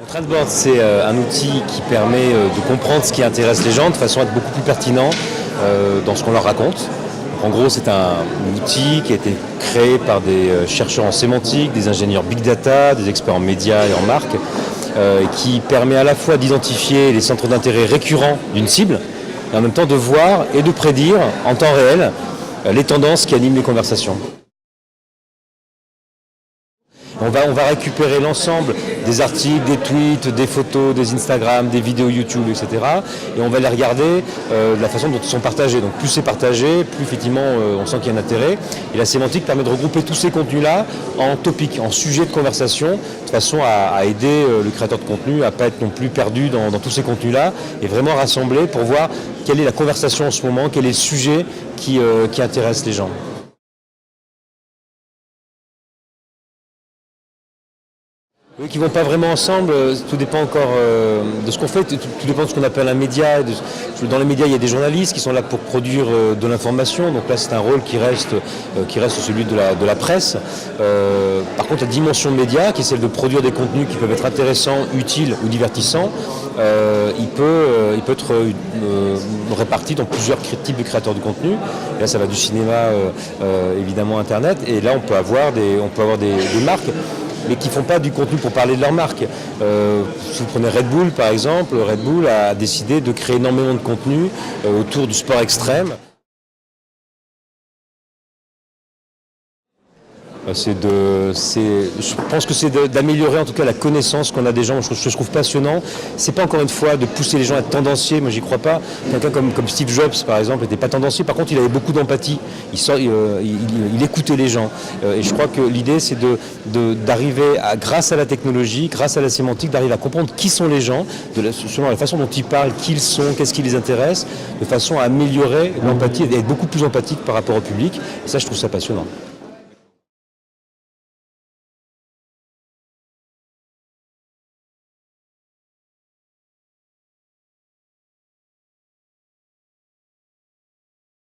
Trendboard, c'est un outil qui permet de comprendre ce qui intéresse les gens de façon à être beaucoup plus pertinent dans ce qu'on leur raconte. En gros, c'est un outil qui a été créé par des chercheurs en sémantique, des ingénieurs big data, des experts en médias et en marque, qui permet à la fois d'identifier les centres d'intérêt récurrents d'une cible, et en même temps de voir et de prédire en temps réel les tendances qui animent les conversations. On va récupérer l'ensemble des articles, des tweets, des photos, des Instagram, des vidéos YouTube, etc. Et on va les regarder de la façon dont ils sont partagés. Donc plus c'est partagé, plus effectivement on sent qu'il y a un intérêt. Et la sémantique permet de regrouper tous ces contenus-là en topics, en sujets de conversation, de façon à aider le créateur de contenu à ne pas être non plus perdu dans tous ces contenus-là et vraiment rassembler pour voir quelle est la conversation en ce moment, quel est le sujet qui intéresse les gens. Oui, qui ne vont pas vraiment ensemble, tout dépend encore de ce qu'on fait, tout dépend de ce qu'on appelle un média. Dans les médias, il y a des journalistes qui sont là pour produire de l'information, donc là c'est un rôle qui reste celui de la presse. Par contre, la dimension média, qui est celle de produire des contenus qui peuvent être intéressants, utiles ou divertissants, il peut être réparti dans plusieurs types de créateurs de contenu. Et là, ça va du cinéma, évidemment, Internet, et là on peut avoir des marques, mais qui ne font pas du contenu pour parler de leur marque. Si vous prenez Red Bull par exemple, Red Bull a décidé de créer énormément de contenu autour du sport extrême. Je pense que c'est d'améliorer en tout cas la connaissance qu'on a des gens. Je trouve passionnant. C'est pas encore une fois de pousser les gens à être tendanciers. Moi, j'y crois pas. Quelqu'un comme Steve Jobs, par exemple, n'était pas tendancier. Par contre, il avait beaucoup d'empathie. Il écoutait les gens. Et je crois que l'idée, c'est d'arriver, grâce à la technologie, grâce à la sémantique, d'arriver à comprendre qui sont les gens, selon la façon dont ils parlent, qui ils sont, qu'est-ce qui les intéresse, de façon à améliorer l'empathie et être beaucoup plus empathique par rapport au public. Et ça, je trouve ça passionnant.